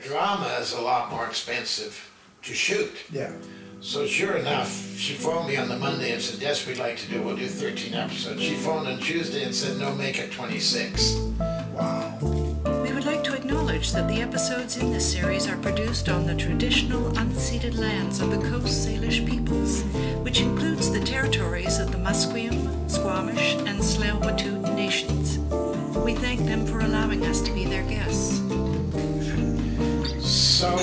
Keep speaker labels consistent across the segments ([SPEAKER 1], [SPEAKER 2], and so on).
[SPEAKER 1] drama is a lot more expensive to shoot.
[SPEAKER 2] Yeah.
[SPEAKER 1] So sure enough, she phoned me on the Monday and said, yes, we'd like to do, we'll do 13 episodes. She phoned on Tuesday and said, no, make it 26.
[SPEAKER 2] Wow.
[SPEAKER 3] We would like to acknowledge that the episodes in this series are produced on the traditional unceded lands of the Coast Salish peoples, which includes the territories of the Musqueam, Squamish, and Tsleil-Waututh nations. We thank them for allowing us to be their guests.
[SPEAKER 1] So,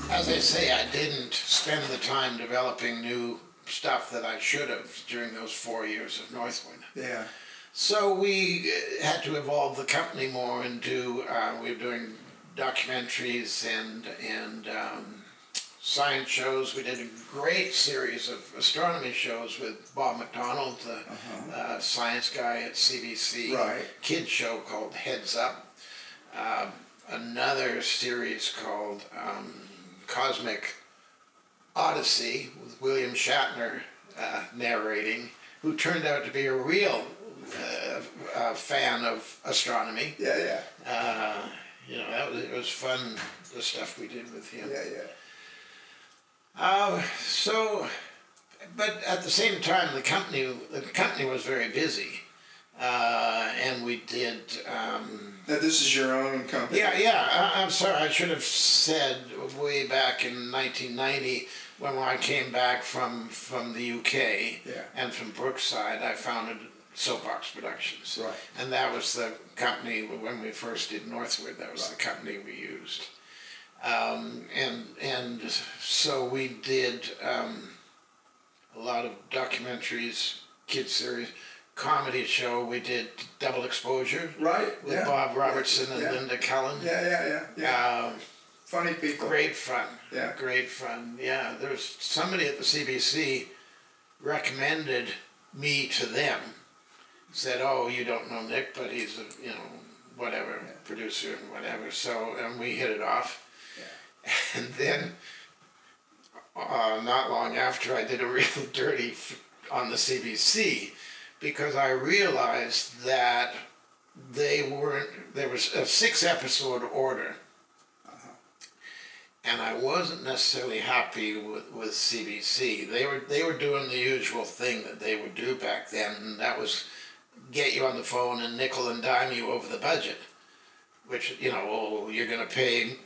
[SPEAKER 1] as I say, I didn't spend the time developing new stuff that I should have during those 4 years of Northwood.
[SPEAKER 2] Yeah.
[SPEAKER 1] So we had to evolve the company more and do, we were doing documentaries and science shows. We did a great series of astronomy shows with Bob McDonald, the science guy at CBC.
[SPEAKER 2] Right.
[SPEAKER 1] Kids show called Heads Up. Another series called Cosmic Odyssey with William Shatner narrating, who turned out to be a real fan of astronomy.
[SPEAKER 2] Yeah, yeah.
[SPEAKER 1] You know, it was fun, the stuff we did with him.
[SPEAKER 2] Yeah, yeah.
[SPEAKER 1] But at the same time, the company was very busy, and we did.
[SPEAKER 2] Now this is your own company.
[SPEAKER 1] Yeah. I'm sorry. I should have said way back in 1990 when I came back from the UK and from Brookside, I founded Soapbox Productions.
[SPEAKER 2] Right.
[SPEAKER 1] And that was the company when we first did Northwood. That was the company we used. And so we did a lot of documentaries, kids series, comedy show. We did Double Exposure,
[SPEAKER 2] right?
[SPEAKER 1] With Bob Robertson and Linda Cullen.
[SPEAKER 2] Yeah. Funny people.
[SPEAKER 1] Great fun.
[SPEAKER 2] Yeah.
[SPEAKER 1] Great fun. Yeah. There was somebody at the CBC recommended me to them. Said, "Oh, you don't know Nick, but he's a whatever producer and whatever." So and we hit it off. And then, not long after, I did a real dirty on the CBC because I realized that there was a 6-episode order. And I wasn't necessarily happy with CBC. They were doing the usual thing that they would do back then, and that was get you on the phone and nickel and dime you over the budget. Which, you're going to pay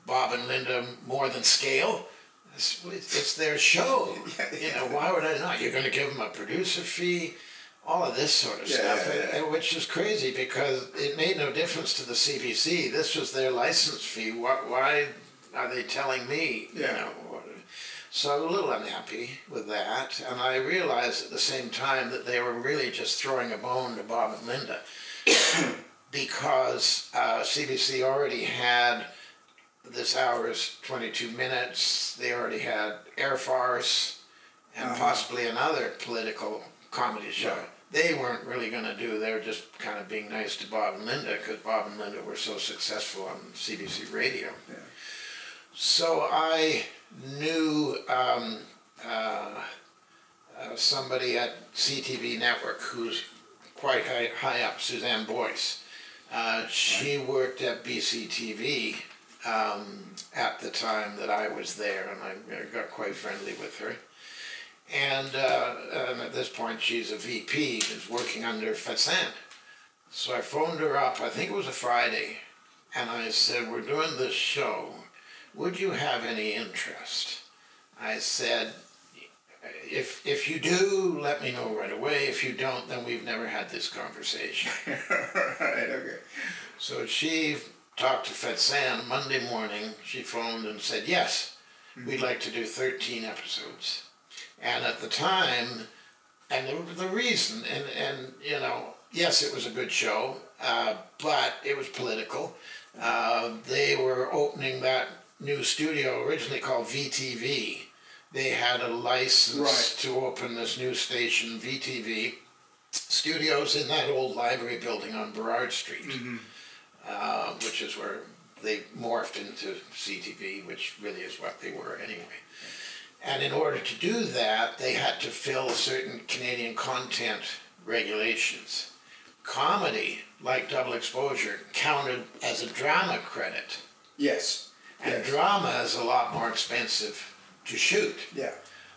[SPEAKER 1] Bob and Linda more than scale. It's their show. Why would I not? You're going to give them a producer fee, all of this sort of stuff, which is crazy because it made no difference to the CBC. This was their license fee. Why are they telling me? So a little unhappy with that, and I realized at the same time that they were really just throwing a bone to Bob and Linda because CBC already had This Hour is 22 Minutes. They already had Air Farce and possibly another political comedy show. Right. They weren't really going to do. They were just kind of being nice to Bob and Linda because Bob and Linda were so successful on CBC radio. Yeah. So I knew somebody at CTV Network who's quite high up, Suzanne Boyce. She worked at BCTV at the time that I was there, and I got quite friendly with her. And at this point, she's a VP, is working under Fatsan. So I phoned her up, I think it was a Friday, and I said, "We're doing this show. Would you have any interest?" I said, if you do, let me know right away. If you don't, then we've never had this conversation.
[SPEAKER 2] Right, okay.
[SPEAKER 1] So she talked to Fatsan Monday morning. She phoned and said, yes, we'd like to do 13 episodes. And at the time, and the reason, and yes, it was a good show, but it was political. They were opening that new studio originally called VTV. They had a license to open this new station, VTV Studios, in that old library building on Burrard Street, which is where they morphed into CTV, which really is what they were anyway. And in order to do that, they had to fill certain Canadian content regulations. comedy, like Double Exposure, counted as a drama credit.
[SPEAKER 2] Yes.
[SPEAKER 1] And
[SPEAKER 2] yes.
[SPEAKER 1] drama is a lot more expensive to shoot.
[SPEAKER 2] Yeah.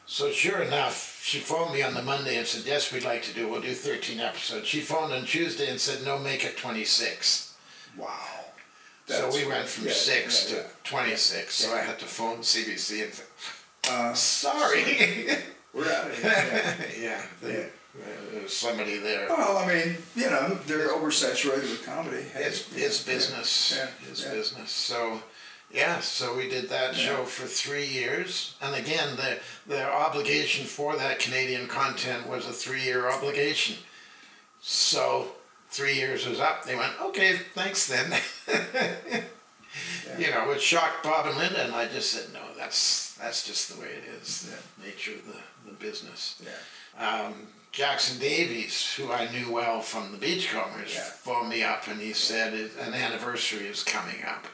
[SPEAKER 1] So sure enough, she phoned me on the Monday and said, yes, we'd like to do, we'll do 13 episodes. She phoned on Tuesday and said, no, make it 26.
[SPEAKER 2] Wow.
[SPEAKER 1] So we went from 6 to 26. So
[SPEAKER 2] Yeah.
[SPEAKER 1] I had to phone CBC and say, sorry.
[SPEAKER 2] We're out of here.
[SPEAKER 1] Yeah. There's somebody there.
[SPEAKER 2] Well, I mean, you know, they're oversaturated with comedy.
[SPEAKER 1] It's business.
[SPEAKER 2] Yeah.
[SPEAKER 1] It's business. So, yeah, so we did that show for 3 years. And again, the obligation for that Canadian content was a 3-year obligation. So 3 years was up. They went, okay, thanks then. You know, it shocked Bob and Linda, and I just said, no, that's just the way it is, the nature of the business.
[SPEAKER 2] Yeah.
[SPEAKER 1] Jackson Davies, who I knew well from the Beachcombers, phoned me up and he said an anniversary is coming up.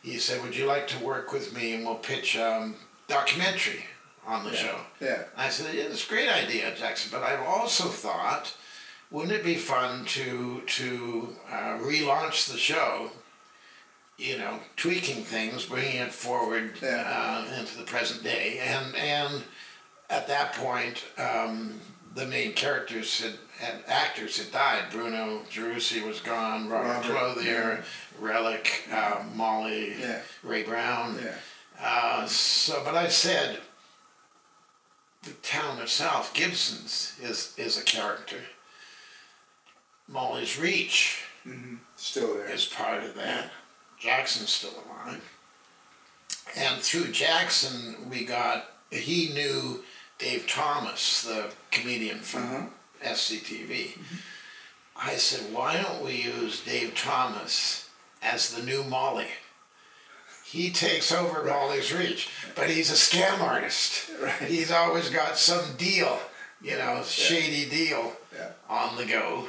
[SPEAKER 1] He said, would you like to work with me and we'll pitch a documentary on the show?
[SPEAKER 2] Yeah.
[SPEAKER 1] I said, yeah, it's a great idea, Jackson, but I've also thought, wouldn't it be fun to relaunch the show, you know, tweaking things, bringing it forward into the present day, and at that point, the main characters actors had died. Bruno Gerussi was gone, Robert Clothier, Relic, Molly, Ray Brown.
[SPEAKER 2] Yeah.
[SPEAKER 1] But I said, the town itself, Gibson's, is a character. Molly's Reach
[SPEAKER 2] Still there.
[SPEAKER 1] is part of that. Jackson's still alive. And through Jackson, he knew Dave Thomas, the comedian from SCTV. I said, why don't we use Dave Thomas as the new Molly? He takes over Molly's Reach, but he's a scam artist.
[SPEAKER 2] Right.
[SPEAKER 1] He's always got some deal, you know, shady deal on the go.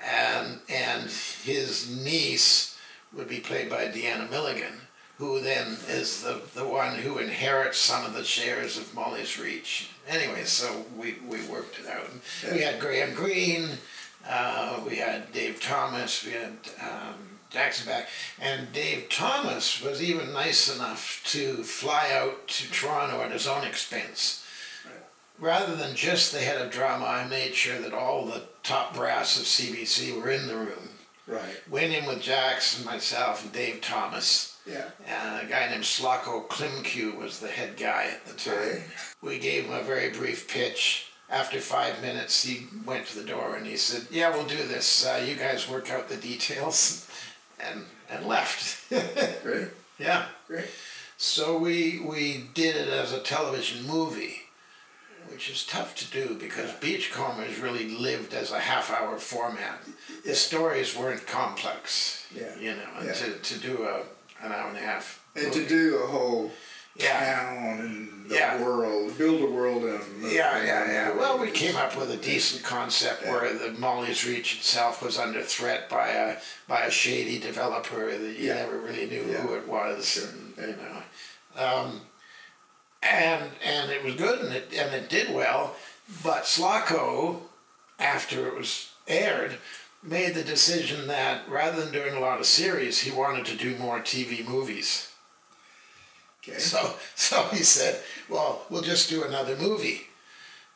[SPEAKER 1] And his niece would be played by Deanna Milligan, who then is the one who inherits some of the shares of Molly's Reach. Anyway, so we worked it out. We had Graham Greene, we had Dave Thomas, we had Jackson back, and Dave Thomas was even nice enough to fly out to Toronto at his own expense. Rather than just the head of drama, I made sure that all the top brass of CBC were in the room.
[SPEAKER 2] Right.
[SPEAKER 1] Went in with Jackson, myself, and Dave Thomas.
[SPEAKER 2] Yeah.
[SPEAKER 1] And a guy named Slocko Klimke was the head guy at the time.
[SPEAKER 2] Okay.
[SPEAKER 1] We gave him a very brief pitch. After 5 minutes, he went to the door and he said, yeah, we'll do this. You guys work out the details. And left.
[SPEAKER 2] Great.
[SPEAKER 1] Yeah.
[SPEAKER 2] Great.
[SPEAKER 1] So we did it as a television movie, which is tough to do because Beachcombers really lived as a half-hour format. The stories weren't complex, you know, and to do an hour and a half
[SPEAKER 2] And
[SPEAKER 1] movie.
[SPEAKER 2] to do a whole town and the world, build a world in
[SPEAKER 1] Well, we came up with a decent concept where the Molly's Reach itself was under threat by a shady developer that you never really knew who it was, and, you know. And it was good, and it did well, but Slocko, after it was aired, made the decision that rather than doing a lot of series, he wanted to do more TV movies.
[SPEAKER 2] Okay.
[SPEAKER 1] So he said, well, we'll just do another movie.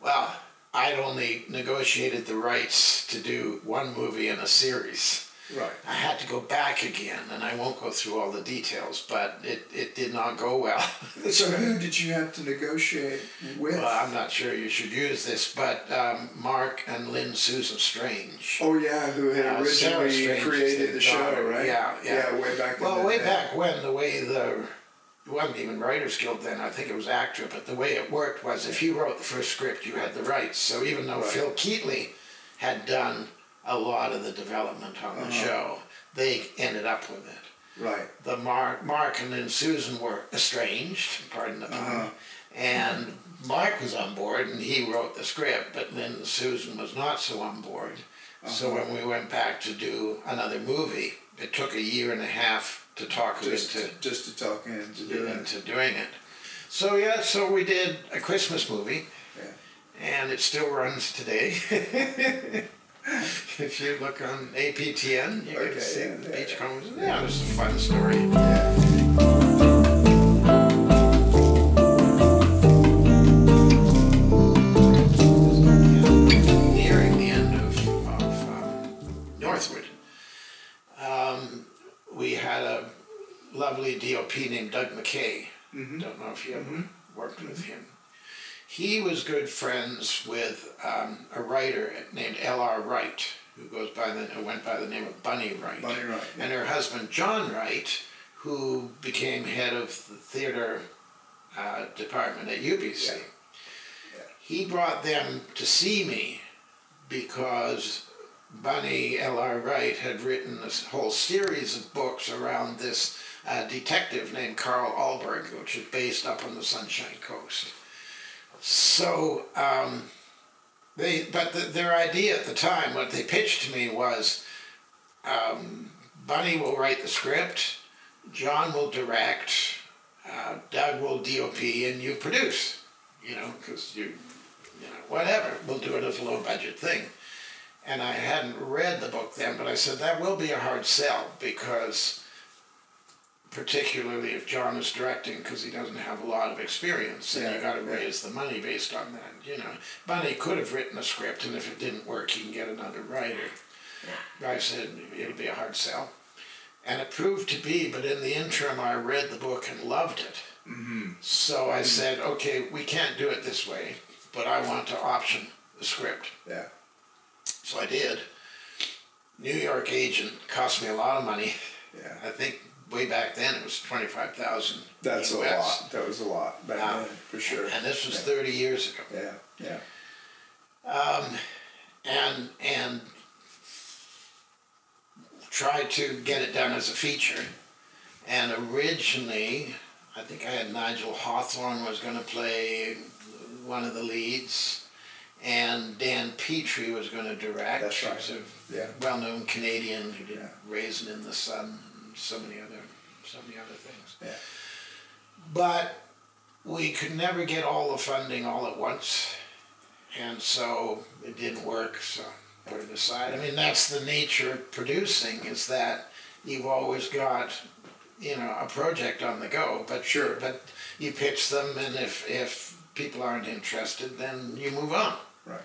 [SPEAKER 1] Well, I'd only negotiated the rights to do one movie in a series.
[SPEAKER 2] Right.
[SPEAKER 1] I had to go back again, and I won't go through all the details, but it did not go well.
[SPEAKER 2] So who did you have to negotiate with?
[SPEAKER 1] Well, I'm not sure you should use this, but Mark and Lynn Susan Strange.
[SPEAKER 2] Oh yeah, who had originally created the show, right?
[SPEAKER 1] Yeah,
[SPEAKER 2] way back.
[SPEAKER 1] Well, way back when, the way it wasn't even Writers Guild then, I think it was ACTRA, but the way it worked was if you wrote the first script, you had the rights. So even though Phil Keatley had done a lot of the development on the show, they ended up with it.
[SPEAKER 2] Right.
[SPEAKER 1] The Mark and then Susan were estranged, pardon the pun, and Mark was on board and he wrote the script, but then Susan was not so on board. So when we went back to do another movie, it took 1.5 years to talk
[SPEAKER 2] just to talk into
[SPEAKER 1] doing it. So so we did a Christmas movie, and it still runs today. If you look on APTN, you can see
[SPEAKER 2] yeah,
[SPEAKER 1] the beachcombers. Yeah, it was a fun story.
[SPEAKER 2] Yeah.
[SPEAKER 1] Nearing the end of Northwood, we had a lovely DOP named Doug McKay.
[SPEAKER 2] Mm-hmm.
[SPEAKER 1] Don't know if you ever worked with him. He was good friends with a writer named L.R. Wright, who went by the name of Bunny Wright.
[SPEAKER 2] Bunny Wright. Yeah.
[SPEAKER 1] And her husband John Wright, who became head of the theater department at UBC.
[SPEAKER 2] Yeah. Yeah.
[SPEAKER 1] He brought them to see me because Bunny L.R. Wright had written this whole series of books around this detective named Carl Alberg, which is based up on the Sunshine Coast. So, their idea at the time, what they pitched to me was, Bunny will write the script, John will direct, Doug will DOP, and you produce, because whatever, we'll do it as a low budget thing. And I hadn't read the book then, but I said that will be a hard sell, because particularly if John is directing, because he doesn't have a lot of experience, and you got to raise the money based on that. Bunny could have written a script, and if it didn't work, he can get another writer. Yeah. I said it'll be a hard sell, and it proved to be. But in the interim, I read the book and loved it.
[SPEAKER 2] Mm-hmm.
[SPEAKER 1] So I said, okay, we can't do it this way, but I want to option the script.
[SPEAKER 2] Yeah.
[SPEAKER 1] So I did. New York agent, cost me a lot of money.
[SPEAKER 2] Yeah.
[SPEAKER 1] I think way back then it was $25,000.
[SPEAKER 2] That's
[SPEAKER 1] US.
[SPEAKER 2] a lot. That was a lot back then, for sure.
[SPEAKER 1] And this was 30 years ago.
[SPEAKER 2] Yeah, yeah.
[SPEAKER 1] And tried to get it done as a feature. And originally, I think I had Nigel Hawthorne was going to play one of the leads, and Dan Petrie was going to direct.
[SPEAKER 2] That's right.
[SPEAKER 1] He's a well-known Canadian who did Raisin in the Sun and so many other things.
[SPEAKER 2] Yeah.
[SPEAKER 1] But we could never get all the funding all at once, and so it didn't work, so put it aside. I mean, that's the nature of producing, is that you've always got, a project on the go, but you pitch them, and if people aren't interested, then you move on.
[SPEAKER 2] Right.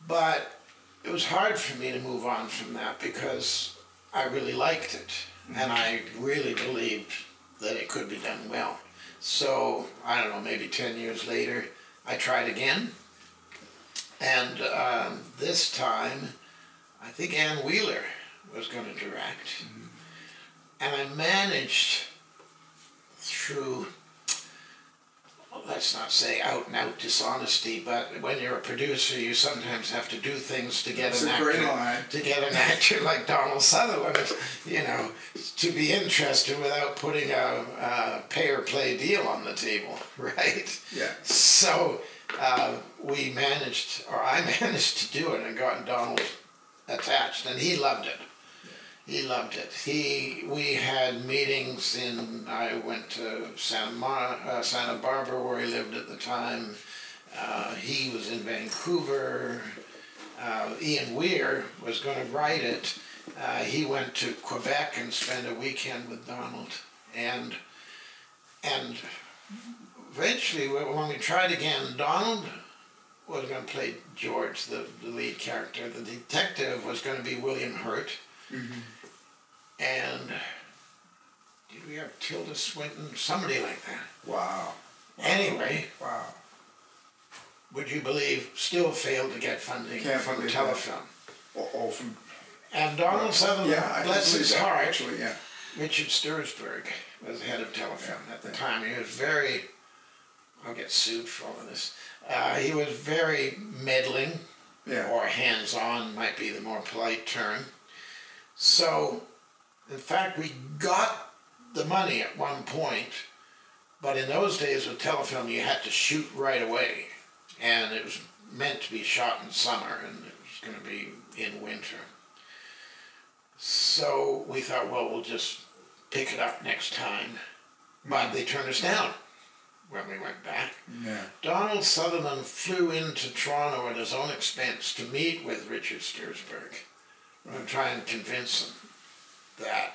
[SPEAKER 1] But it was hard for me to move on from that because I really liked it, and I really believed that it could be done well. So, I don't know, maybe 10 years later, I tried again, and this time, I think Ann Wheeler was going to direct, and I managed through, let's not say out-and-out dishonesty, but when you're a producer, you sometimes have to do things to get an actor like Donald Sutherland, to be interested without putting a pay-or-play deal on the table, right? Yeah. So I managed to do it and got Donald attached, and he loved it. He loved it. We had meetings I went to Santa Barbara, where he lived at the time. He was in Vancouver. Ian Weir was going to write it. He went to Quebec and spent a weekend with Donald. And eventually, when we tried again, Donald was going to play George, the lead character. The detective was going to be William Hurt. Mm-hmm. And did we have Tilda Swinton? Somebody like that. Wow. Anyway. Wow. Would you believe, still failed to get funding from Telefilm. And Donald Sutherland, bless his heart, actually, Richard Stursberg was head of Telefilm at the time. He was very, I'll get sued for all of this, he was very meddling, or hands-on might be the more polite term. So, in fact, we got the money at one point, but in those days with Telefilm, you had to shoot right away. And it was meant to be shot in summer, and it was going to be in winter. So we thought, well, we'll just pick it up next time. But they turned us down. when we went back.
[SPEAKER 2] Yeah.
[SPEAKER 1] Donald Sutherland flew into Toronto at his own expense to meet with Richard Sturzberg and try and convince him that,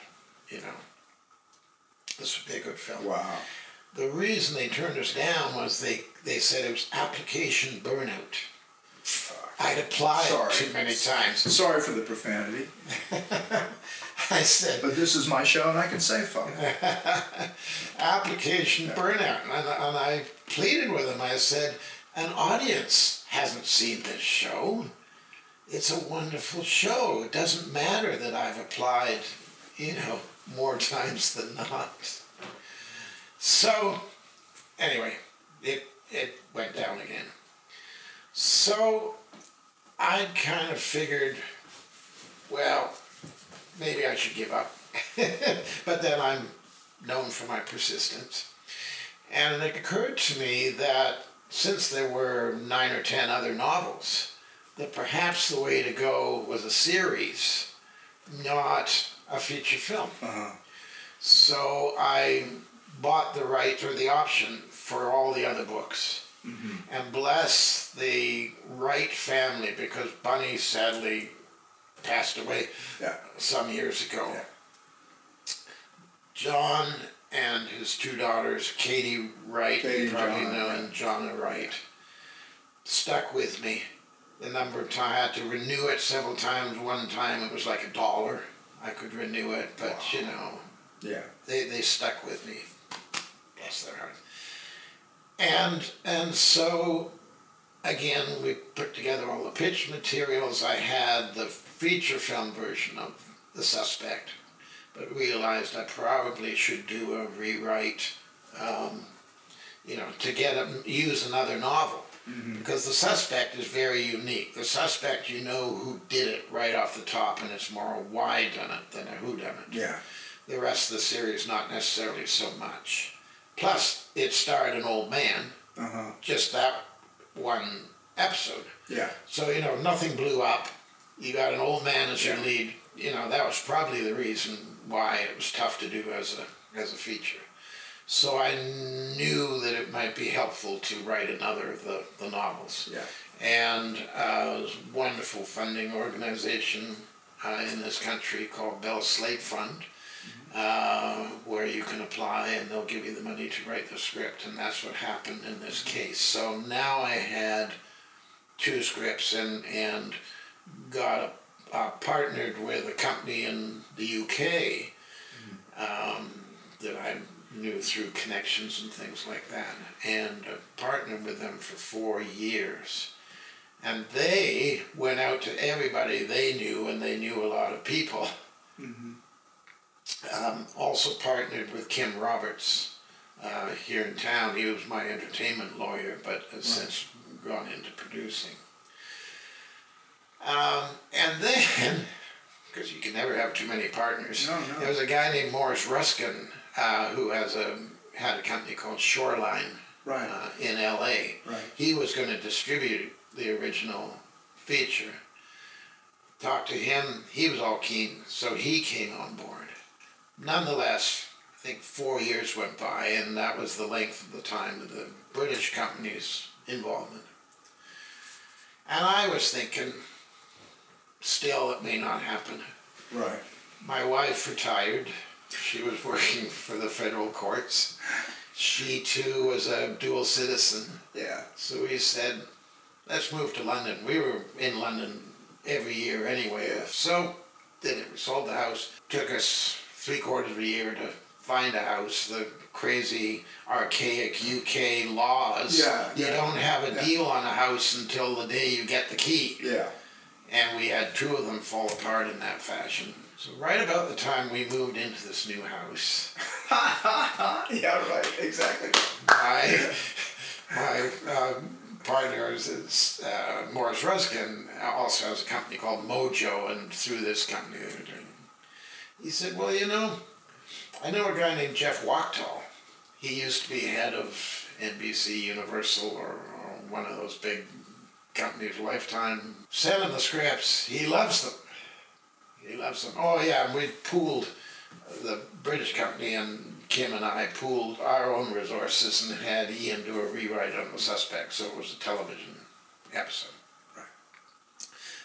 [SPEAKER 1] you know, this would be a good film.
[SPEAKER 2] Wow.
[SPEAKER 1] The reason they turned us down was they said it was application burnout. I'd applied too many times.
[SPEAKER 2] Sorry for the profanity.
[SPEAKER 1] I said...
[SPEAKER 2] But this is my show and I can say fuck.
[SPEAKER 1] Application burnout. And I pleaded with him. I said, an audience hasn't seen this show. It's a wonderful show. It doesn't matter that I've applied, you know, more times than not. So, anyway, it went down again. So, I kind of figured, well, maybe I should give up. But then I'm known for my persistence. And it occurred to me that since there were 9 or 10 other novels, that perhaps the way to go was a series, not a feature film. So I bought the right or the option for all the other books. And bless the Wright family, because Bunny sadly passed away some years ago. John and his 2 daughters, Katie Wright, you probably know, and Jonna Wright, stuck with me. The number of times I had to renew it several times. One time it was like $1. I could renew it, but you know, they stuck with me. Bless their heart. And so, again, we put together all the pitch materials. I had the feature film version of The Suspect, but realized I probably should do a rewrite, you know, to use another novel. Because The Suspect is very unique. The Suspect, you know who did it right off the top, and it's more a why done it than a who done it.
[SPEAKER 2] Yeah.
[SPEAKER 1] The rest of the series, not necessarily so much. Plus, it starred an old man, just that one episode. Yeah. So, you know, nothing blew up. You got an old man as your lead. You know, that was probably the reason why it was tough to do as a feature. So I knew that it might be helpful to write another of the novels. Yeah. And it was a wonderful funding organization in this country called Bell Slate Fund, where you can apply and they'll give you the money to write the script, and that's what happened in this case. So now I had 2 scripts and got partnered with a company in the UK that I knew through connections and things like that, and partnered with them for 4 years. And they went out to everybody they knew, and they knew a lot of people. Also partnered with Kim Roberts here in town. He was my entertainment lawyer, but has since gone into producing. And then, because you can never have too many partners, there was a guy named Morris Ruskin who had a company called Shoreline in LA. He was going to distribute the original feature. Talked to him, he was all keen, so he came on board. Nonetheless, I think 4 years went by, and that was the length of the time of the British company's involvement. And I was thinking, still it may not happen. Right. My wife retired. She was working for the federal courts. She too was a dual citizen. Yeah. So we said, let's move to London. We were in London every year anyway. So did it. We sold the house. Took us 3/4 of a year to find a house. The crazy, archaic UK laws. You don't have a deal on a house until the day you get the key. Yeah. And we had 2 of them fall apart in that fashion. So right about the time we moved into this new house. Yeah, right, exactly. My partner is Morris Ruskin, also has a company called Mojo, and through this company they were doing. He said, well, you know, I know a guy named Jeff Wachtel. He used to be head of NBC, Universal, or one of those big companies, Lifetime. Send him the scripts. He loves them. He loves them. Oh, yeah, and we pooled the British company and Kim and I pooled our own resources and had Ian do a rewrite on The Suspect, so it was a television episode.
[SPEAKER 2] Right.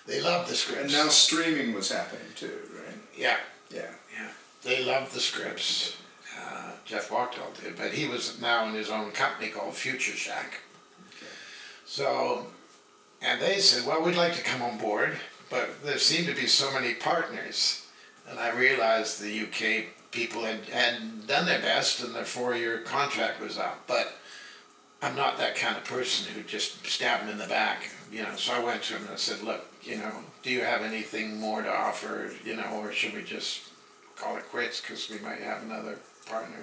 [SPEAKER 1] They loved the scripts.
[SPEAKER 2] And now streaming was happening too, right?
[SPEAKER 1] Yeah.
[SPEAKER 2] Yeah.
[SPEAKER 1] Yeah. They loved the scripts. Jeff Wachtel did, but he was now in his own company called Future Shack.
[SPEAKER 2] Okay.
[SPEAKER 1] So, and they said, well, we'd like to come on board, but there seemed to be so many partners. And I realized the UK people had done their best and their 4-year contract was up, but I'm not that kind of person who just stab them in the back, you know. So I went to them and I said, look, you know, do you have anything more to offer, you know, or should we just call it quits because we might have another partner?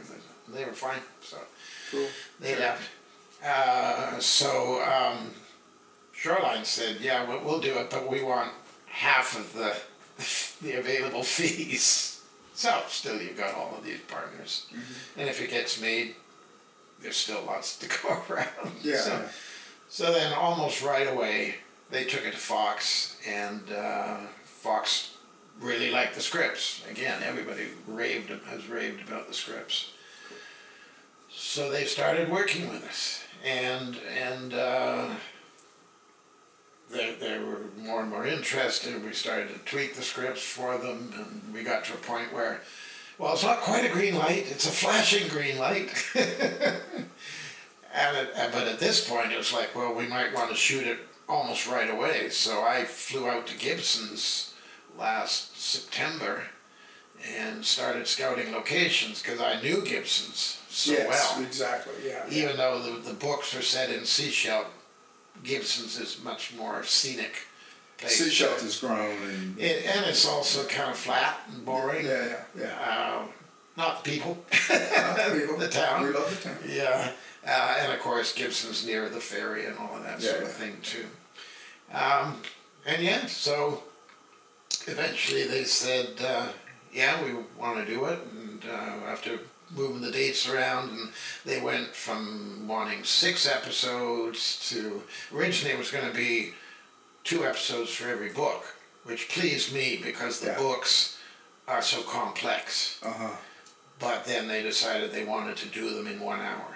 [SPEAKER 1] And they were fine, so
[SPEAKER 2] cool.
[SPEAKER 1] They left. Shoreline said, yeah, we'll do it, but we want half of the available fees. So still you've got all of these partners. Mm-hmm. And if it gets made, there's still lots to go around.
[SPEAKER 2] Yeah.
[SPEAKER 1] So then almost right away, they took it to Fox, and Fox really liked the scripts. Again, everybody has raved about the scripts. So they started working with us, and they were more and more interested. We started to tweak the scripts for them, and we got to a point where, well, it's not quite a green light, it's a flashing green light. But at this point, it was like, well, we might want to shoot it almost right away. So I flew out to Gibson's last September and started scouting locations because I knew Gibson's so well.
[SPEAKER 2] Yes, exactly, yeah.
[SPEAKER 1] Even though the books are set in Seashell, Gibson's is much more scenic place.
[SPEAKER 2] Seashell has grown. And
[SPEAKER 1] it's also kind of flat and boring.
[SPEAKER 2] Yeah.
[SPEAKER 1] Not people.
[SPEAKER 2] Not people.
[SPEAKER 1] The town.
[SPEAKER 2] We love the town.
[SPEAKER 1] Yeah. And of course, Gibson's near the ferry and all of that sort of thing too. So eventually they said, yeah, we want to do it. And after moving the dates around, and they went from wanting 6 episodes to, originally it was going to be 2 episodes for every book, which pleased me because the books are so complex. But then they decided they wanted to do them in 1 hour.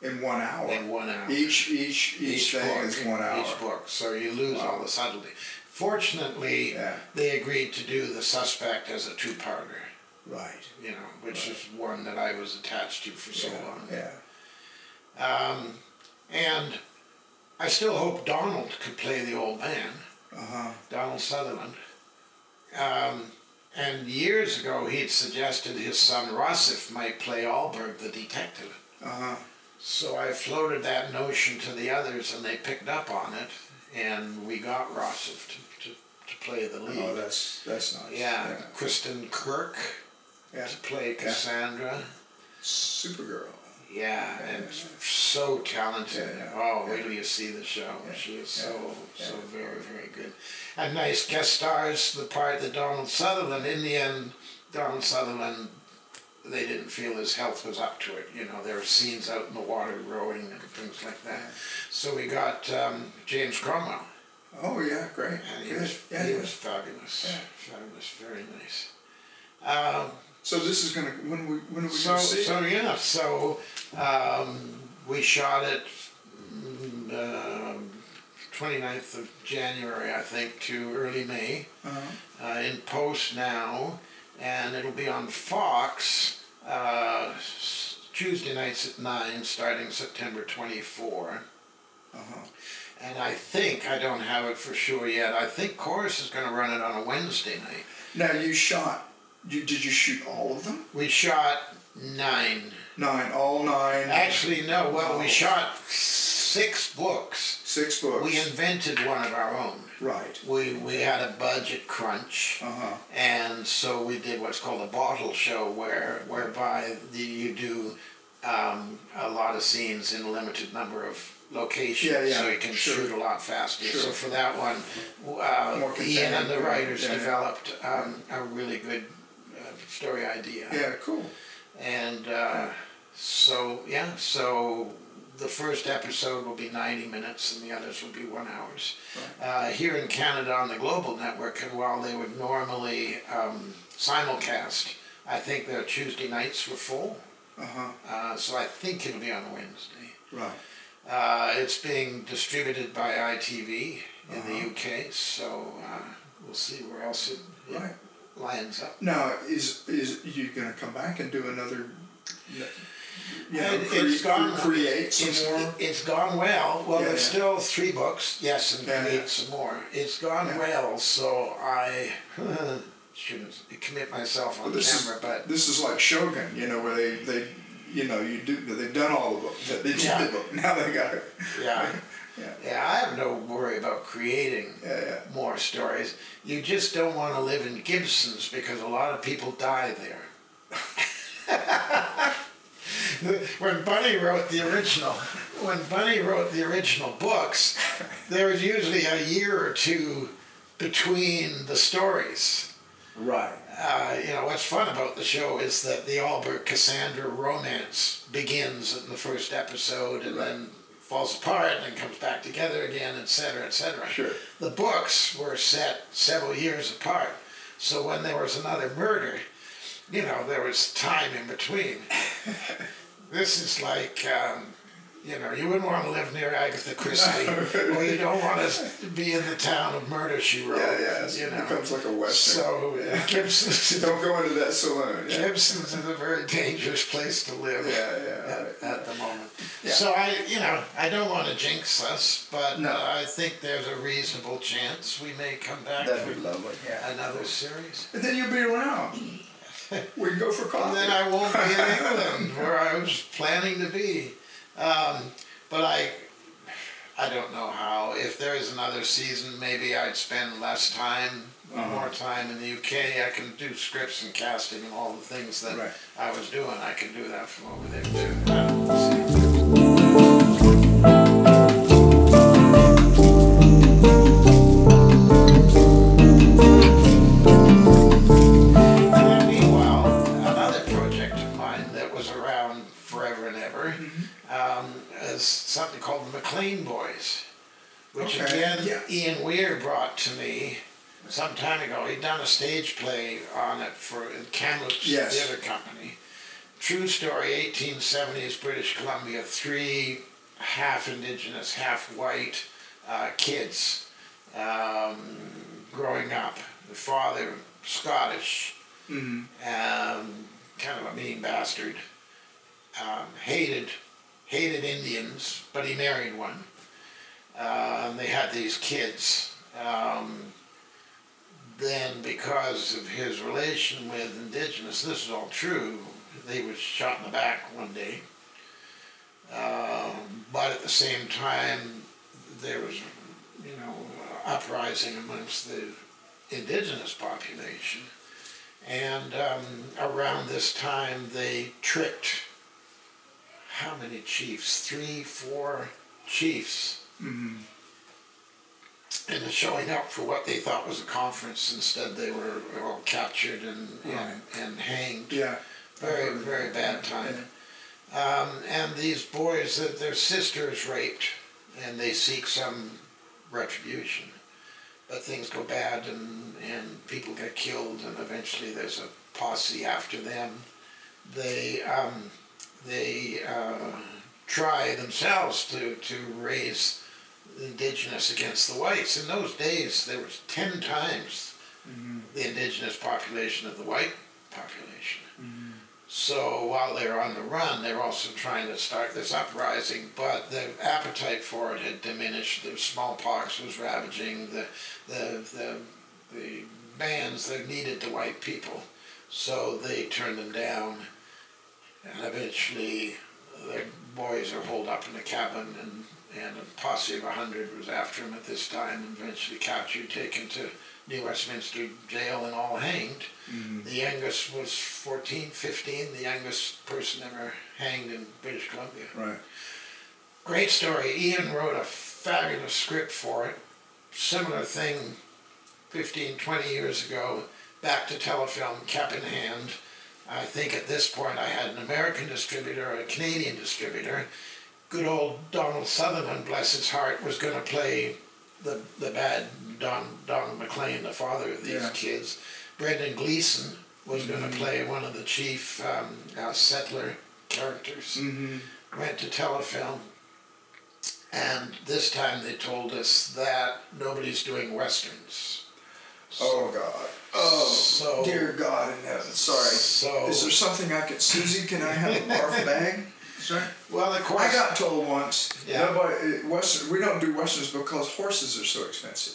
[SPEAKER 2] In 1 hour?
[SPEAKER 1] In 1 hour.
[SPEAKER 2] Each thing
[SPEAKER 1] book,
[SPEAKER 2] is 1 hour.
[SPEAKER 1] Each book, so you lose all the subtlety. Fortunately, they agreed to do The Suspect as a 2-parter.
[SPEAKER 2] Right.
[SPEAKER 1] You know, which is one that I was attached to for so long.
[SPEAKER 2] Yeah.
[SPEAKER 1] And I still hope Donald could play the old man. Donald Sutherland. And years ago, he'd suggested his son Rossif might play Alberg the detective. So I floated that notion to the others, and they picked up on it, and we got Rossif to play the lead.
[SPEAKER 2] Oh, that's nice.
[SPEAKER 1] Yeah, Kristen Kirk to play Cassandra.
[SPEAKER 2] Supergirl.
[SPEAKER 1] Yeah, and so talented. Wait till you see the show. She is so very, very good. And nice guest stars, the part that Donald Sutherland, in the end, Donald Sutherland, they didn't feel his health was up to it. You know, there were scenes out in the water rowing and things like that. So we got James Cromwell.
[SPEAKER 2] Oh, yeah, great.
[SPEAKER 1] And he was fabulous. Yeah. Fabulous, very nice.
[SPEAKER 2] So this is going to, when are we going to see it?
[SPEAKER 1] So we shot it 29th of January, I think, to early May, in post now, and it'll be on Fox Tuesday nights at 9, starting September 24. And I think, I don't have it for sure yet, I think Chorus is going to run it on a Wednesday night.
[SPEAKER 2] Now you shot, did you shoot all of them?
[SPEAKER 1] We shot 9.
[SPEAKER 2] 9, all 9?
[SPEAKER 1] Actually, no, well, we shot 6 books.
[SPEAKER 2] 6 books.
[SPEAKER 1] We invented one of our own.
[SPEAKER 2] Right.
[SPEAKER 1] We had a budget crunch, and so we did what's called a bottle show, whereby you do a lot of scenes in a limited number of locations, so you can shoot a lot faster. So for that one, Ian and the writers developed a really good story idea.
[SPEAKER 2] Yeah, cool.
[SPEAKER 1] And so the first episode will be 90 minutes and the others will be 1 hour. Here in Canada on the Global Network, and while they would normally simulcast, I think their Tuesday nights were full. So I think it'll be on Wednesday.
[SPEAKER 2] Right.
[SPEAKER 1] It's being distributed by ITV in the UK, so we'll see where else it lands up.
[SPEAKER 2] Now, is you going to come back and do another? Create some more.
[SPEAKER 1] It's gone well. Well, there's still 3 books. Yes, and create some more. It's gone well, so I shouldn't commit myself on camera. But
[SPEAKER 2] this is like Shogun, where they they've done all the books. They did the book. Now they got it.
[SPEAKER 1] Yeah, I have no worry about creating more stories. You just don't want to live in Gibson's because a lot of people die there. When Bunny wrote the original books, there was usually a year or 2 between the stories.
[SPEAKER 2] Right.
[SPEAKER 1] What's fun about the show is that the Albert Cassandra romance begins in the first episode and then falls apart and then comes back together again, etc., etc.
[SPEAKER 2] Sure.
[SPEAKER 1] The books were set several years apart, so when there was another murder, there was time in between. This is like, you wouldn't want to live near Agatha Christie, or you don't want to be in the town of Murder, She Wrote.
[SPEAKER 2] It becomes like a western.
[SPEAKER 1] So Gibson's...
[SPEAKER 2] Don't go into that saloon.
[SPEAKER 1] Gibson's is a very dangerous place to live at the moment. Yeah. So I don't want to jinx us, but I think there's a reasonable chance we may come back
[SPEAKER 2] for
[SPEAKER 1] another series.
[SPEAKER 2] And then you'll be around. We can go for coffee.
[SPEAKER 1] And then I won't be in England, where I was planning to be. But I don't know how. If there is another season, maybe I'd spend less time, more time in the UK. I can do scripts and casting and all the things that I was doing. I can do that from over there too. Something called the McLean Boys, which Ian Weir brought to me some time ago. He'd done a stage play on it for Kamloops Theatre Company. True story, 1870s British Columbia, 3 half Indigenous, half white kids growing up. The father, Scottish, kind of a mean bastard, hated Indians, but he married one. They had these kids. Then, because of his relation with Indigenous, this is all true, they was shot in the back one day. But at the same time, there was, uprising amongst the Indigenous population. And around this time, they tricked how many chiefs? 3, 4 chiefs into showing up for what they thought was a conference. Instead, they were all captured and hanged.
[SPEAKER 2] Yeah.
[SPEAKER 1] Very, very bad time. And these boys, their sister is raped, and they seek some retribution. But things go bad, and people get killed, and eventually there's a posse after them. They try themselves to raise the Indigenous against the whites. In those days, there was 10 times the Indigenous population of the white population. So while they were on the run, they were also trying to start this uprising, but the appetite for it had diminished. The smallpox was ravaging the bands that needed the white people, so they turned them down. And eventually, the boys are holed up in a cabin, and a posse of 100 was after them at this time, and eventually captured, taken to New Westminster Jail, and all hanged. The youngest was 14, 15, the youngest person ever hanged in British Columbia.
[SPEAKER 2] Right.
[SPEAKER 1] Great story. Ian wrote a fabulous script for it. Similar thing 15, 20 years ago, back to telefilm, cap in hand. I think at this point I had an American distributor, a Canadian distributor. Good old Donald Sutherland, bless his heart, was going to play the bad Donald McLean, the father of these kids. Brendan Gleeson was going to play one of the chief settler characters.
[SPEAKER 2] Mm-hmm.
[SPEAKER 1] Went to telefilm, and this time they told us that nobody's doing westerns.
[SPEAKER 2] Oh God! Oh,
[SPEAKER 1] So-
[SPEAKER 2] dear God in heaven! Sorry.
[SPEAKER 1] So-
[SPEAKER 2] Is there something I could, Susie? Can I have a barf bag? Sorry.
[SPEAKER 1] Well, of course.
[SPEAKER 2] I got told once.
[SPEAKER 1] Yeah.
[SPEAKER 2] Nobody, we don't do westerns because horses are so expensive.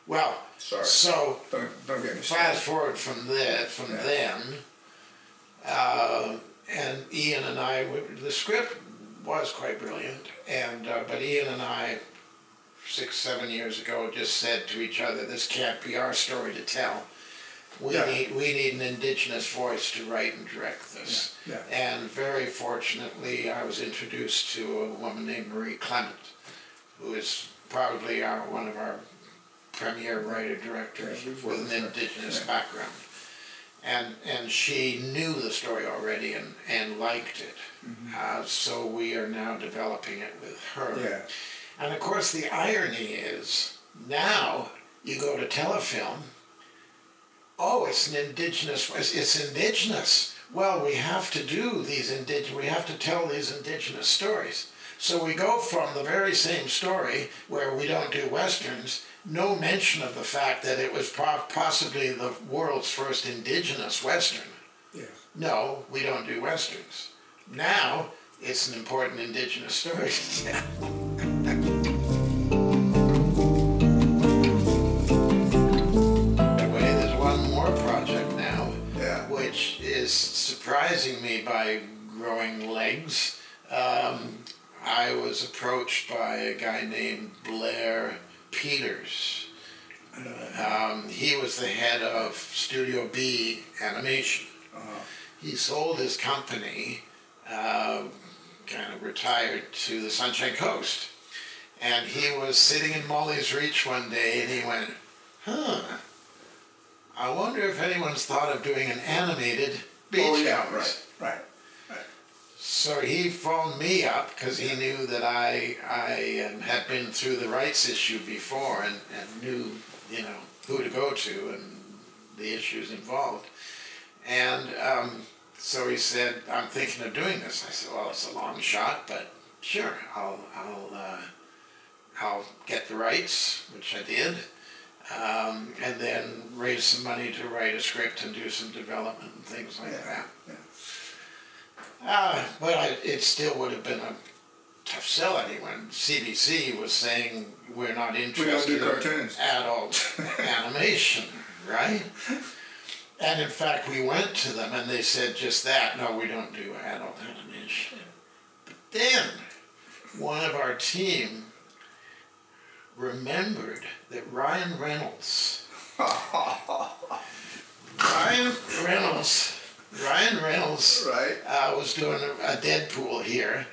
[SPEAKER 1] Well,
[SPEAKER 2] Sorry.
[SPEAKER 1] so
[SPEAKER 2] Don't get me started.
[SPEAKER 1] fast forward from
[SPEAKER 2] Yeah.
[SPEAKER 1] then, and Ian and I, the script was quite brilliant, and but Ian and I, 6-7 years ago, just said to each other, "This can't be our story to tell. We
[SPEAKER 2] Yeah.
[SPEAKER 1] need an indigenous voice to write and direct this."
[SPEAKER 2] Yeah.
[SPEAKER 1] And very fortunately, I was introduced to a woman named Marie Clement, who is probably one of our premier writer-directors
[SPEAKER 2] Yeah, we've
[SPEAKER 1] with
[SPEAKER 2] worked
[SPEAKER 1] an
[SPEAKER 2] with her.
[SPEAKER 1] indigenous
[SPEAKER 2] Yeah.
[SPEAKER 1] background. And she knew the story already and liked it. So we are now developing it with her.
[SPEAKER 2] Yeah.
[SPEAKER 1] And of course the irony is, now you go to telefilm, oh, it's indigenous. Well, we have to do we have to tell these indigenous stories. So we go from the very same story where we don't do westerns, no mention of the fact that it was possibly the world's first indigenous western.
[SPEAKER 2] Yeah.
[SPEAKER 1] No, we don't do westerns. Now, it's an important indigenous story to tell. Anyway, there's one more project now,
[SPEAKER 2] Yeah.
[SPEAKER 1] which is surprising me by growing legs. I was approached by a guy named Blair Peters. He was the head of Studio B Animation. He sold his company, kind of retired to the Sunshine Coast. And he was sitting in Molly's Reach one day and he went, I wonder if anyone's thought of doing an animated beach
[SPEAKER 2] Oh yeah.
[SPEAKER 1] house."
[SPEAKER 2] Right.
[SPEAKER 1] So he phoned me up because he knew that I had been through the rights issue before and knew, who to go to and the issues involved. And so he said, "I'm thinking of doing this." I said, "Well, it's a long shot, but sure, I'll get the rights," which I did, and then raise some money to write a script and do some development and things like that. But it still would have been a tough sell when CBC was saying we're not interested
[SPEAKER 2] cartoons.
[SPEAKER 1] in adult animation, right? And in fact, we went to them and they said just that, "No, we don't do adult animation." But then one of our team remembered that Ryan Reynolds
[SPEAKER 2] Right.
[SPEAKER 1] was doing a Deadpool here,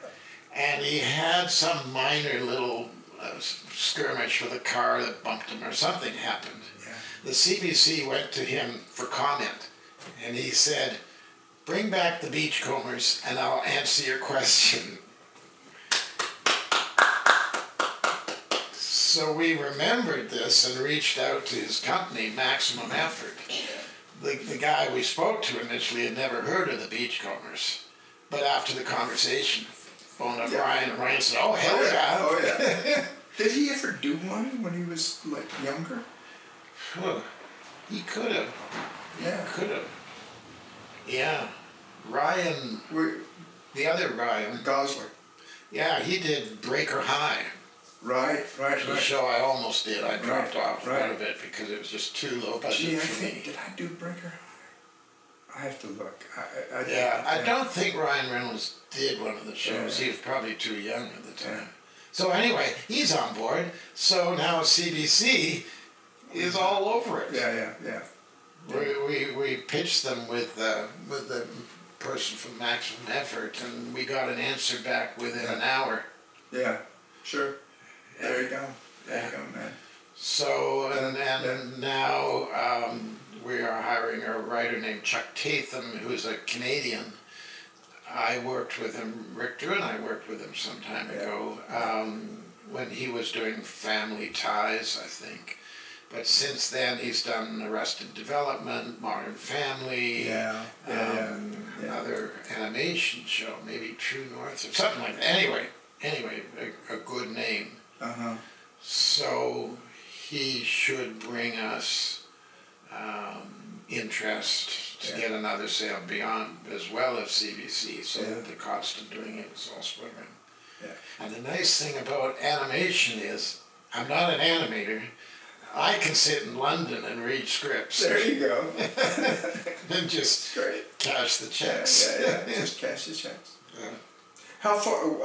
[SPEAKER 1] and he had some minor little skirmish with a car that bumped him or something happened.
[SPEAKER 2] Yeah.
[SPEAKER 1] The CBC went to him for comment, and he said, "Bring back the Beachcombers and I'll answer your question." So we remembered this and reached out to his company, Maximum Effort. The guy we spoke to initially had never heard of the Beachcombers, but after the conversation, phoned up Ryan, and Ryan said, "Oh, hell yeah."
[SPEAKER 2] Oh yeah. Did he ever do one when he was like younger?
[SPEAKER 1] He could have.
[SPEAKER 2] Yeah.
[SPEAKER 1] Could have. Yeah. Ryan, the other Ryan,
[SPEAKER 2] Gosling.
[SPEAKER 1] yeah, he did Breaker High.
[SPEAKER 2] Right.
[SPEAKER 1] The show I almost did. I dropped off
[SPEAKER 2] right.
[SPEAKER 1] out of it because it was just too low budget
[SPEAKER 2] Gee, I
[SPEAKER 1] for
[SPEAKER 2] think,
[SPEAKER 1] me.
[SPEAKER 2] did I do Breaker High? I have to look.
[SPEAKER 1] I don't think Ryan Reynolds did one of the shows.
[SPEAKER 2] Yeah.
[SPEAKER 1] He was probably too young at the time. So anyway, he's on board. So now CBC is all over it.
[SPEAKER 2] Yeah.
[SPEAKER 1] We pitched them with the person from Maximum Effort, and we got an answer back within an hour.
[SPEAKER 2] Yeah, sure.
[SPEAKER 1] Yeah.
[SPEAKER 2] There you go.
[SPEAKER 1] Yeah.
[SPEAKER 2] Man.
[SPEAKER 1] So, and now we are hiring a writer named Chuck Tatham, who's a Canadian. I worked with him, Rick Drew and I worked with him some time ago when he was doing Family Ties, I think. But since then, he's done Arrested Development, Modern Family,
[SPEAKER 2] Yeah.
[SPEAKER 1] another animation show, maybe True North or something like that. Anyway, a good name. So he should bring us interest to get another sale beyond, as well as CBC, so that the cost of doing it is all split in. And the nice thing about animation is, I'm not an animator. I can sit in London and read scripts.
[SPEAKER 2] There you go.
[SPEAKER 1] And just cash the checks.
[SPEAKER 2] Just cash the checks.
[SPEAKER 1] Yeah.
[SPEAKER 2] How far?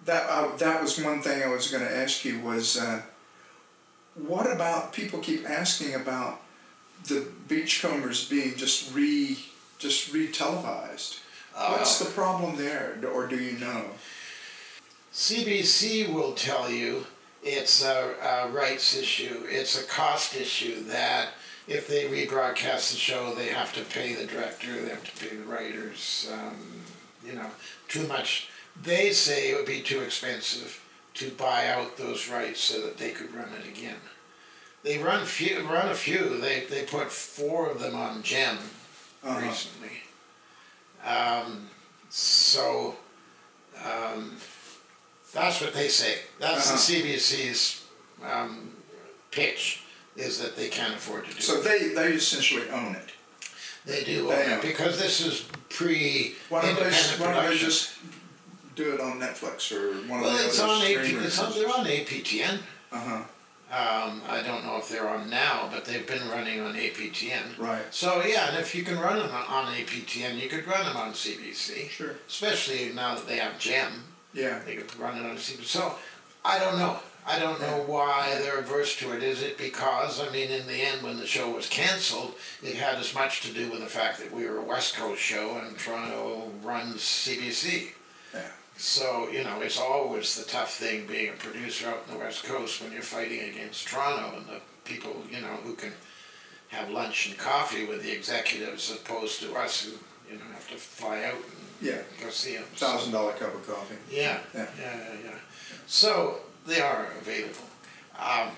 [SPEAKER 2] That was one thing I was going to ask you was, what about people keep asking about the Beachcombers being just re-televised? What's the problem there, or do you know?
[SPEAKER 1] CBC will tell you it's a rights issue, it's a cost issue, that if they rebroadcast the show, they have to pay the director, they have to pay the writers, too much. They say it would be too expensive to buy out those rights so that they could run it again. They run a few. They put 4 of them on Gem recently. That's what they say. That's the CBC's pitch, is that they can't afford to do it.
[SPEAKER 2] So they essentially own it.
[SPEAKER 1] They do own it, because this is pre-independent
[SPEAKER 2] Why don't they
[SPEAKER 1] production.
[SPEAKER 2] just do it on Netflix or one of the
[SPEAKER 1] Well, it's
[SPEAKER 2] other
[SPEAKER 1] on
[SPEAKER 2] streamers?
[SPEAKER 1] they're on APTN.
[SPEAKER 2] Uh-huh.
[SPEAKER 1] I don't know if they're on now, but they've been running on APTN.
[SPEAKER 2] Right.
[SPEAKER 1] So yeah, and if you can run them on APTN, you could run them on CBC.
[SPEAKER 2] Sure.
[SPEAKER 1] Especially now that they have Gem.
[SPEAKER 2] Yeah.
[SPEAKER 1] They could run it on CBC. So I don't know. I don't know why they're averse to it. Is it because, I mean, in the end, when the show was canceled, it had as much to do with the fact that we were a West Coast show and Toronto runs CBC.
[SPEAKER 2] Yeah.
[SPEAKER 1] So, it's always the tough thing being a producer out in the West Coast when you're fighting against Toronto and the people, who can have lunch and coffee with the executives, as opposed to us who, have to fly out and go see them.
[SPEAKER 2] $1,000 cup of coffee.
[SPEAKER 1] Yeah. So they are available. I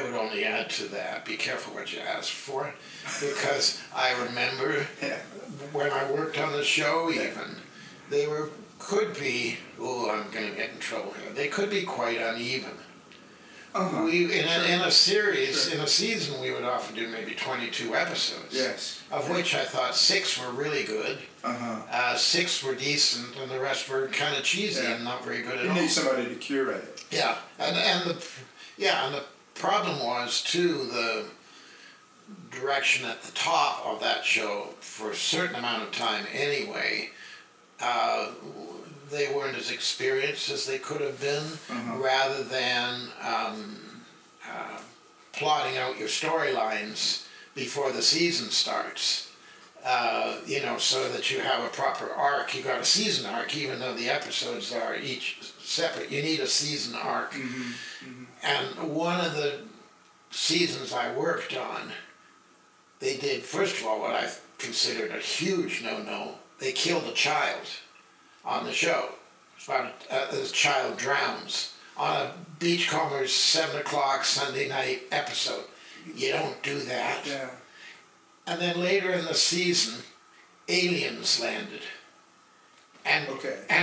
[SPEAKER 1] would only add to that, be careful what you ask for, because I remember when I worked on the show even, they could be, I'm going to get in trouble here, they could be quite uneven. In a series, in a season, we would often do maybe 22 episodes.
[SPEAKER 2] Yes.
[SPEAKER 1] Of which I thought 6 were really good, 6 were decent, and the rest were kind of cheesy and not very good at all.
[SPEAKER 2] You need somebody to curate it.
[SPEAKER 1] Yeah, and the problem was too, the direction at the top of that show for a certain amount of time anyway. They weren't as experienced as they could have been, rather than plotting out your storylines before the season starts. So that you have a proper arc. You got a season arc, even though the episodes are each separate. You need a season arc. And one of the seasons I worked on, they did, first of all, what I considered a huge no-no. They killed a child on the show. It's about this child drowns on a Beachcombers 7 o'clock Sunday night episode. You don't do that.
[SPEAKER 2] Yeah.
[SPEAKER 1] And then later in the season, aliens landed. And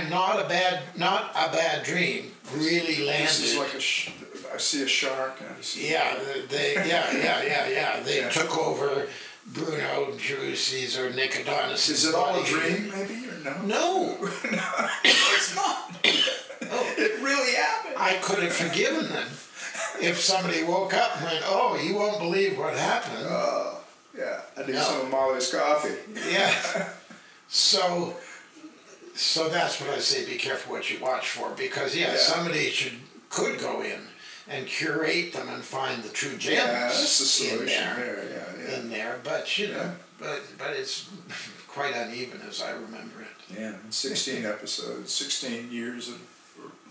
[SPEAKER 1] not a bad dream, really landed.
[SPEAKER 2] This is like I see a shark. And I see
[SPEAKER 1] They took over Bruno Drusi's or Nick Adonis'.
[SPEAKER 2] Is it all a dream, maybe, or no?
[SPEAKER 1] No.
[SPEAKER 2] It's not. It really happened.
[SPEAKER 1] I could have forgiven them if somebody woke up and went, "Oh, you won't believe what happened."
[SPEAKER 2] Yeah, I need some of Molly's coffee.
[SPEAKER 1] Yeah. So that's what I say, be careful what you watch for, because somebody could go in and curate them and find the true gems
[SPEAKER 2] that's the solution
[SPEAKER 1] in there, but but it's quite uneven as I remember it.
[SPEAKER 2] Yeah, 16 episodes, 16 years of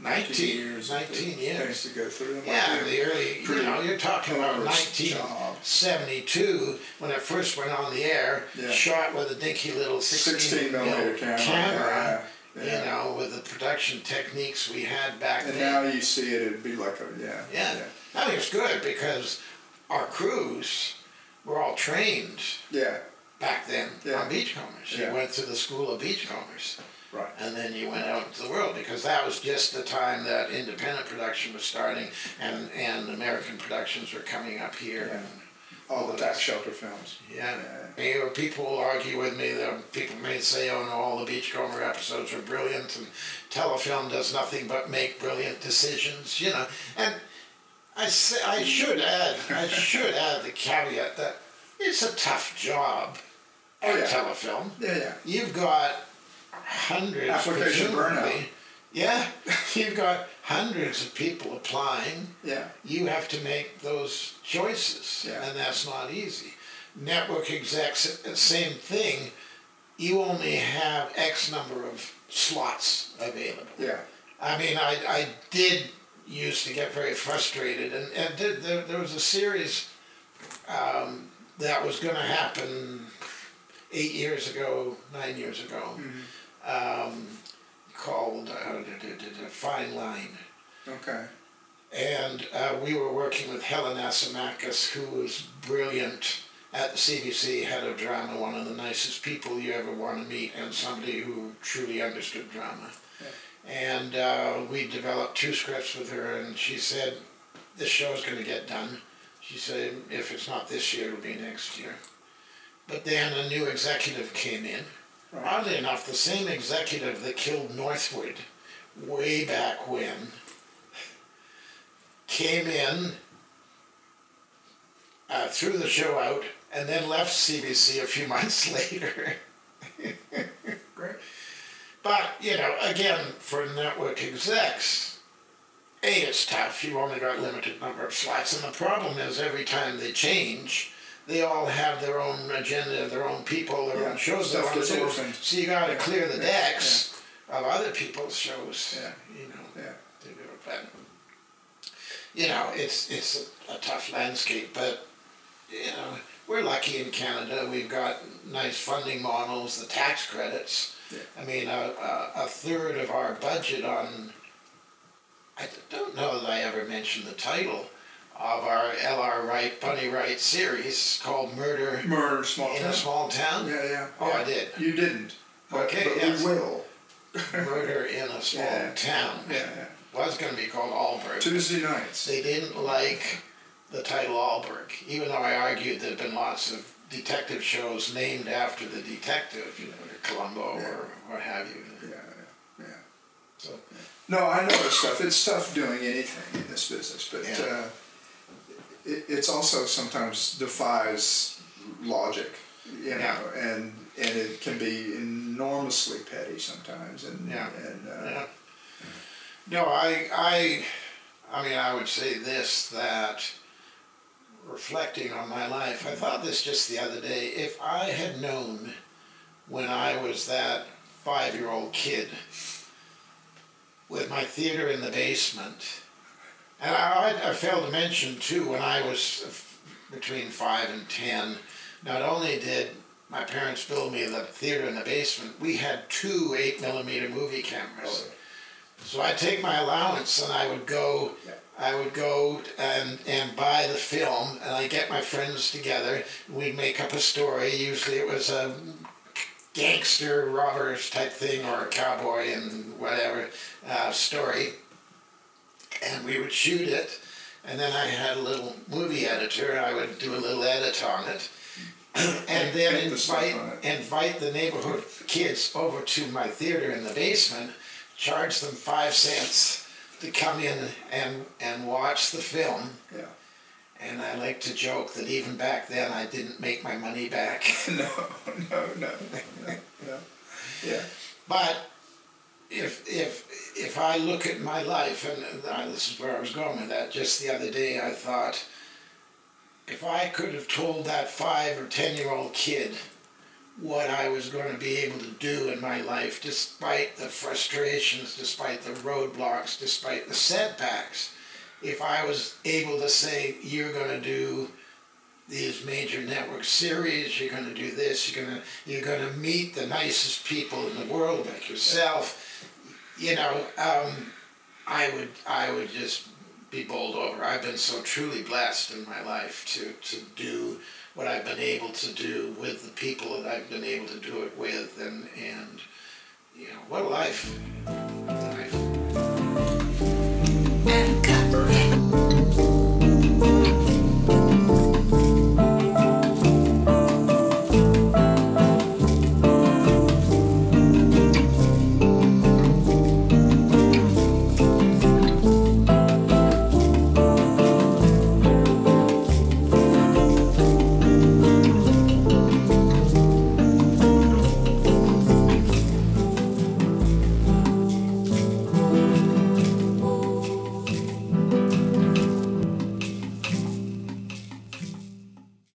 [SPEAKER 1] 19
[SPEAKER 2] years.
[SPEAKER 1] 19 years.
[SPEAKER 2] Things to go through.
[SPEAKER 1] Yeah, the early, you're talking about 1972 when it first went on the air, shot with a dinky little 16 millimeter camera. With the production techniques we had back then.
[SPEAKER 2] And now you see it, it'd be like
[SPEAKER 1] I think it's good because our crews were all trained.
[SPEAKER 2] Yeah.
[SPEAKER 1] back then
[SPEAKER 2] Yeah.
[SPEAKER 1] on beachcombers.
[SPEAKER 2] Yeah.
[SPEAKER 1] You went to the school of beachcombers.
[SPEAKER 2] Right.
[SPEAKER 1] And then you went out into the world, because that was just the time that independent production was starting, and American productions were coming up here.
[SPEAKER 2] Yeah.
[SPEAKER 1] And
[SPEAKER 2] All the tax shelter films.
[SPEAKER 1] yeah.
[SPEAKER 2] Yeah.
[SPEAKER 1] You know, people will argue with me that people may say, oh no, all the Beachcomber episodes are brilliant, and telefilm does nothing but make brilliant decisions, you know. And I should add the caveat that it's a tough job at telefilm.
[SPEAKER 2] Yeah.
[SPEAKER 1] You've got hundreds,
[SPEAKER 2] Application burnout.
[SPEAKER 1] Yeah, you've got hundreds of people applying.
[SPEAKER 2] Yeah.
[SPEAKER 1] You have to make those choices, and that's not easy. Network execs, same thing. You only have X number of slots available.
[SPEAKER 2] Yeah.
[SPEAKER 1] I mean, I did used to get very frustrated, and there was a series that was going to happen 9 years ago, called Fine Line.
[SPEAKER 2] Okay.
[SPEAKER 1] And we were working with Helen Asimakis, who was brilliant at the CBC, head of drama, one of the nicest people you ever want to meet, and somebody who truly understood drama. Yeah. And we developed 2 scripts with her, and she said, this show's going to get done. She said, if it's not this year, it'll be next year. But then a new executive came in. Right. Oddly enough, the same executive that killed Northwood way back when came in, threw the show out, and then left CBC a few months later.
[SPEAKER 2] Great.
[SPEAKER 1] But, you know, again, for network execs, it's tough. You've only got a limited number of slots. And the problem is every time they change, they all have their own agenda, their own people, their own shows they want to do. So you got to clear the decks of other people's shows, you know, to do it. But, you know, it's a tough landscape, but, you know, we're lucky in Canada. We've got nice funding models, the tax credits. Yeah. I mean, a third of our budget on, I don't know that I ever mentioned the title of our L.R. Wright, Bunny Wright series called Murder in a Small Town.
[SPEAKER 2] Yeah.
[SPEAKER 1] Oh, I did.
[SPEAKER 2] You didn't.
[SPEAKER 1] Okay,
[SPEAKER 2] but
[SPEAKER 1] yes.
[SPEAKER 2] we will.
[SPEAKER 1] Murder in a Small Town.
[SPEAKER 2] Yeah.
[SPEAKER 1] Was going to be called Alberg.
[SPEAKER 2] Tuesday nights.
[SPEAKER 1] They didn't like the title Alberg, even though I argued there had been lots of detective shows named after the detective, you know, Columbo or what have you.
[SPEAKER 2] Yeah.
[SPEAKER 1] So.
[SPEAKER 2] No, I know it's tough. It's tough doing anything in this business, but it's also sometimes defies logic, you know, and it can be enormously petty sometimes.
[SPEAKER 1] No, I mean, I would say this, that reflecting on my life, I thought this just the other day, if I had known when I was that 5-year-old kid with my theater in the basement, and I failed to mention too, when I was between 5 and 10, not only did my parents build me the theater in the basement, we had 2 8mm movie cameras. So I'd take my allowance and I would go and buy the film, and I'd get my friends together, we'd make up a story. Usually it was a gangster robbers type thing, or a cowboy and whatever story, and we would shoot it, and then I had a little movie editor, and I would do a little edit on it, and then invite the neighborhood kids over to my theater in the basement, charge them 5 cents to come in and watch the film.
[SPEAKER 2] Yeah.
[SPEAKER 1] And I like to joke that even back then I didn't make my money back.
[SPEAKER 2] No. Yeah.
[SPEAKER 1] But if I look at my life, and this is where I was going with that, just the other day I thought, if I could have told that 5 or 10-year-old kid what I was going to be able to do in my life, despite the frustrations, despite the roadblocks, despite the setbacks, if I was able to say, you're going to do these major network series, you're going to do this, you're going to meet the nicest people in the world like yourself, you know, I would just be bowled over. I've been so truly blessed in my life to do what I've been able to do with the people that I've been able to do it with, and you know, what a life.
[SPEAKER 3] And cut.